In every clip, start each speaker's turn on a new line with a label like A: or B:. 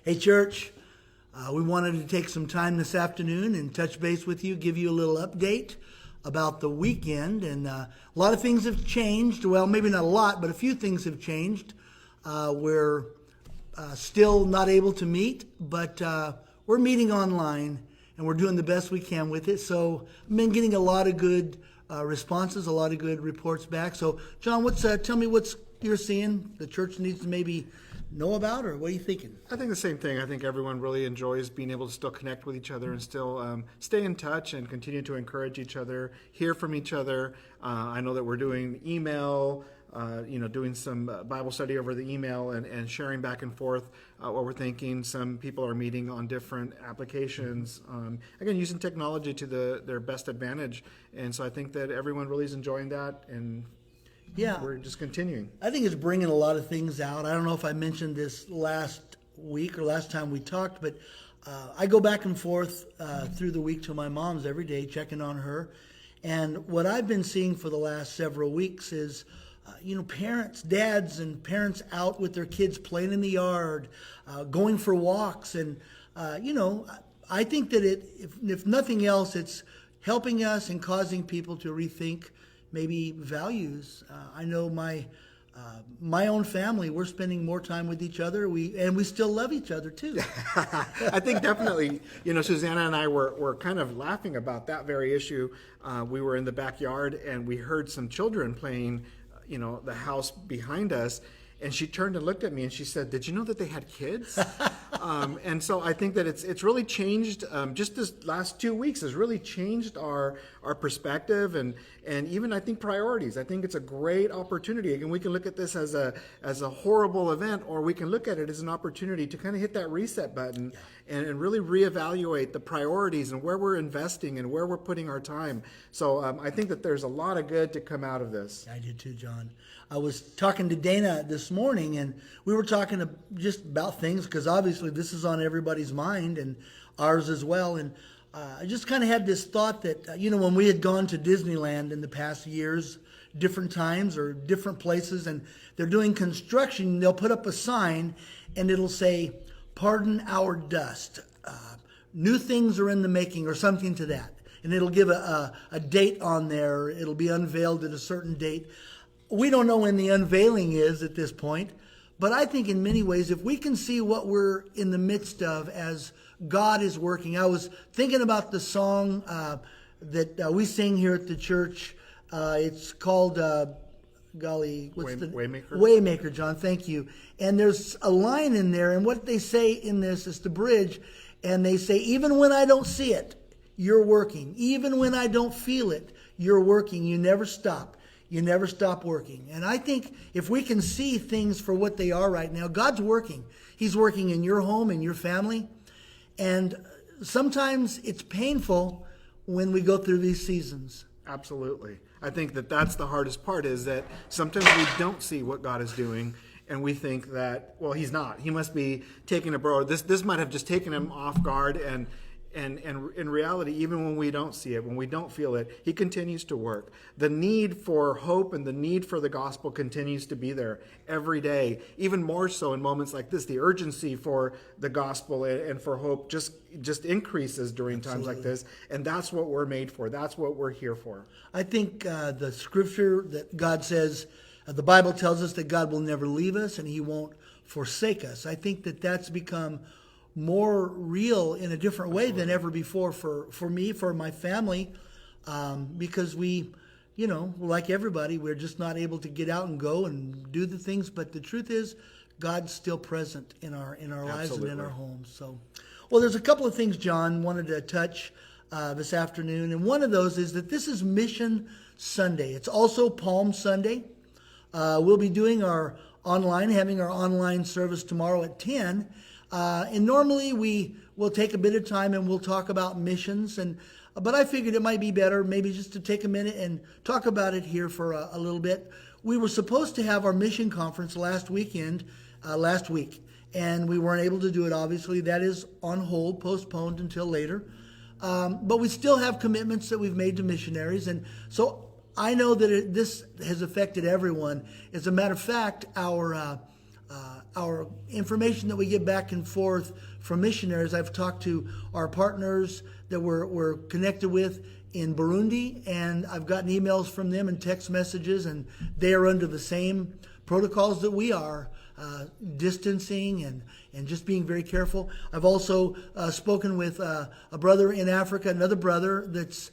A: Hey, church, we wanted to take some time this afternoon and touch base with you, give you a little update about the weekend. And a lot of things have changed. Well, maybe not a lot, but a few things have changed. We're still not able to meet, but we're meeting online, and we're doing the best we can with it. So I've been getting a lot of good responses, a lot of good reports back. So, John, tell me what's you're seeing the church needs to maybe know about, or what are you thinking?
B: I think the same thing. I think everyone really enjoys being able to still connect with each other and still stay in touch and continue to encourage each other, hear from each other. I know that we're doing email, doing some Bible study over the email and sharing back and forth what we're thinking. Some people are meeting on different applications, again, using technology to their best advantage. And so I think that everyone really is enjoying that, and we're just continuing.
A: I think it's bringing a lot of things out. I don't know if I mentioned this last week or last time we talked, but I go back and forth through the week to my mom's every day, checking on her. And what I've been seeing for the last several weeks is, dads and parents out with their kids playing in the yard, going for walks. And, I think that if nothing else, it's helping us and causing people to rethink maybe values. I know my own family, we're spending more time with each other. We still love each other too.
B: I think definitely, Susanna and I were kind of laughing about that very issue. We were in the backyard and we heard some children playing, the house behind us. And she turned and looked at me and she said, "Did you know that they had kids?" And so I think that it's really changed. Just this last 2 weeks has really changed our perspective and even I think priorities. I think it's a great opportunity. Again, we can look at this as a horrible event, or we can look at it as an opportunity to kind of hit that reset button and really reevaluate the priorities and where we're investing and where we're putting our time. So I think that there's a lot of good to come out of this.
A: I did too, John. I was talking to Dana this morning, and we were talking just about things, because obviously this is on everybody's mind and ours as well. And I just kind of had this thought that, when we had gone to Disneyland in the past years, different times or different places, and they're doing construction, they'll put up a sign and it'll say, "Pardon our dust. New things are in the making," or something to that. And it'll give a date on there. It'll be unveiled at a certain date. We don't know when the unveiling is at this point, but I think in many ways, if we can see what we're in the midst of as God is working. I was thinking about the song that we sing here at the church. It's called,
B: Waymaker?
A: Waymaker, John, thank you. And there's a line in there, and what they say in this is the bridge, and they say, "Even when I don't see it, you're working. Even when I don't feel it, you're working. You never stop. You never stop working." And I think if we can see things for what they are right now, God's working. He's working in your home, in your family. And sometimes it's painful when we go through these seasons.
B: Absolutely. I think that that's the hardest part, is that sometimes we don't see what God is doing, and we think that, well, he's not. He must be taking a break. This might have just taken him off guard, and in reality, even when we don't see it, when we don't feel it, he continues to work. The need for hope and the need for the gospel continues to be there every day, even more so in moments like this. The urgency for the gospel and for hope just increases during times like this, and that's what we're made for. That's what we're here for.
A: I think the scripture that God says, the Bible tells us that God will never leave us and he won't forsake us. I think that that's become more real in a different way than ever before for me, for my family, because we, like everybody, we're just not able to get out and go and do the things. But the truth is, God's still present in our lives and in our homes. So, well, there's a couple of things John wanted to touch this afternoon, and one of those is that this is Mission Sunday. It's also Palm Sunday. We'll be doing having our online service tomorrow at 10. And normally we will take a bit of time and we'll talk about missions, but I figured it might be better maybe just to take a minute and talk about it here for a little bit. We were supposed to have our mission conference last week, and we weren't able to do it, obviously. That is on hold, postponed until later. But we still have commitments that we've made to missionaries, and so I know that this has affected everyone. As a matter of fact, our our information that we get back and forth from missionaries. I've talked to our partners that we're connected with in Burundi, and I've gotten emails from them and text messages, and they are under the same protocols that we are, distancing and just being very careful. I've also spoken with a brother in Africa, another brother that's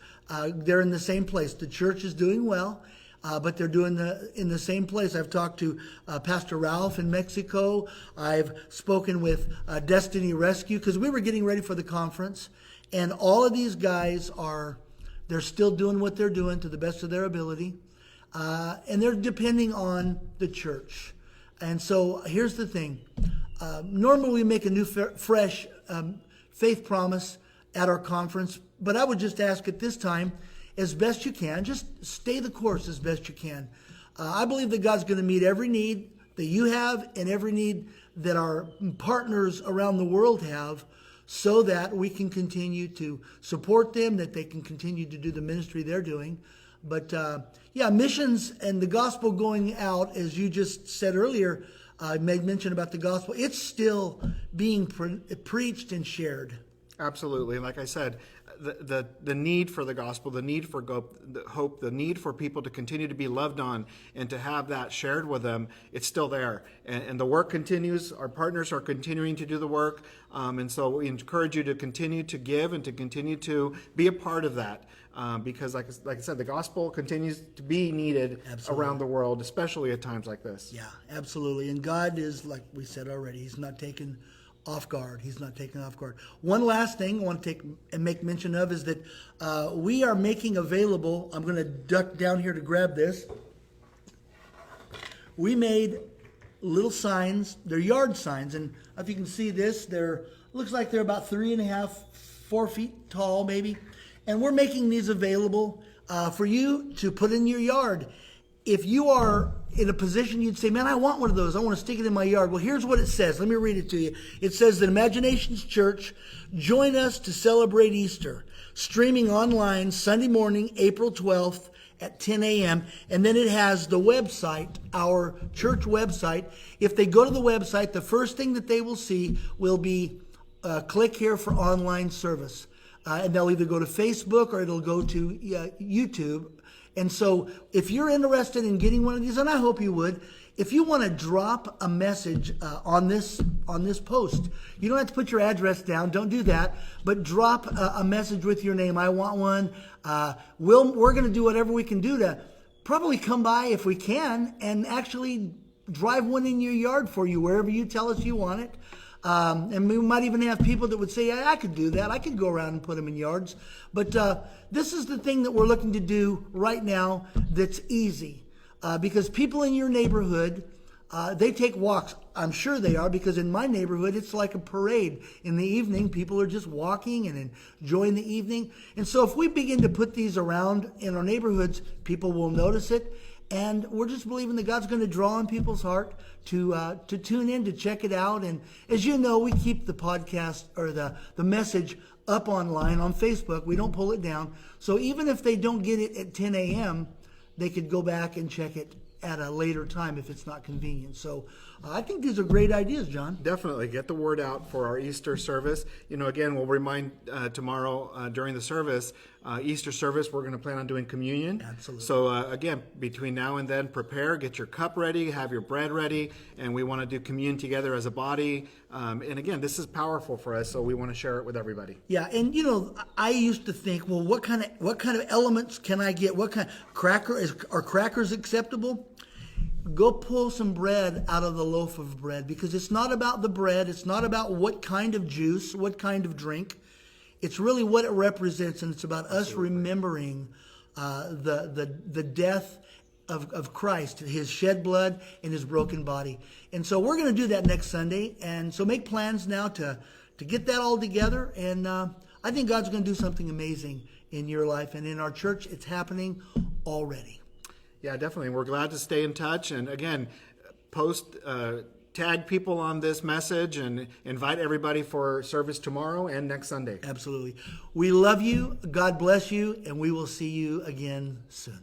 A: they're in the same place. The church is doing well, but they're doing in the same place. I've talked to Pastor Ralph in Mexico. I've spoken with Destiny Rescue because we were getting ready for the conference, and all of these guys they're still doing what they're doing to the best of their ability, and they're depending on the church. And so here's the thing. Normally we make a new, fresh faith promise at our conference, but I would just ask at this time, as best you can, just stay the course as best you can. I believe that God's going to meet every need that you have and every need that our partners around the world have, so that we can continue to support them, that they can continue to do the ministry they're doing. But missions and the gospel going out, as you just said earlier, I made mention about the gospel. It's still being preached and shared.
B: Absolutely. Like I said, the need for the gospel, the need for hope, the need for people to continue to be loved on and to have that shared with them, it's still there. And the work continues. Our partners are continuing to do the work. And so we encourage you to continue to give and to continue to be a part of that. Because like I said, the gospel continues to be needed around the world, especially at times like this.
A: Yeah, absolutely. And God is, like we said already, He's not taken off guard. He's not taken off guard. One last thing I want to take and make mention of is that we are making available, I'm going to duck down here to grab this. We made little signs. They're yard signs. And if you can see this, looks like they're about 3.5, 4 feet tall maybe. And we're making these available for you to put in your yard. If you are in a position you'd say, man, I want one of those. I want to stick it in my yard. Well, here's what it says. Let me read it to you. It says that Imaginations Church, join us to celebrate Easter, streaming online Sunday morning, April 12th at 10 a.m. And then it has the website, our church website. If they go to the website, the first thing that they will see will be click here for online service. And they'll either go to Facebook or it'll go to YouTube. And so if you're interested in getting one of these, and I hope you would, if you want to drop a message on this post, you don't have to put your address down. Don't do that. But drop a message with your name. I want one. We're going to do whatever we can do to probably come by if we can and actually drive one in your yard for you wherever you tell us you want it. And we might even have people that would say, I could do that. I could go around and put them in yards. But this is the thing that we're looking to do right now that's easy. Because people in your neighborhood, they take walks. I'm sure they are, because in my neighborhood, it's like a parade. In the evening, people are just walking and enjoying the evening. And so if we begin to put these around in our neighborhoods, people will notice it. And we're just believing that God's going to draw on people's heart to tune in, to check it out. And as you know, we keep the podcast or the message up online on Facebook. We don't pull it down. So even if they don't get it at 10 a.m., they could go back and check it at a later time if it's not convenient. So I think these are great ideas, John.
B: Definitely. Get the word out for our Easter service. Again, we'll remind tomorrow during the service, Easter service, we're going to plan on doing communion.
A: Absolutely.
B: So again, between now and then, prepare, get your cup ready, have your bread ready, and we want to do communion together as a body. And again, this is powerful for us, so we want to share it with everybody.
A: Yeah, and I used to think, well, what kind of elements can I get? What kind are crackers acceptable? Go pull some bread out of the loaf of bread, because it's not about the bread. It's not about what kind of juice, what kind of drink. It's really what it represents, and it's about us remembering the death of Christ, His shed blood and His broken body. And so we're going to do that next Sunday. And so make plans now to get that all together. And I think God's going to do something amazing in your life and in our church. It's happening already.
B: Yeah, definitely. We're glad to stay in touch. And again, tag people on this message and invite everybody for service tomorrow and next Sunday.
A: Absolutely. We love you. God bless you. And we will see you again soon.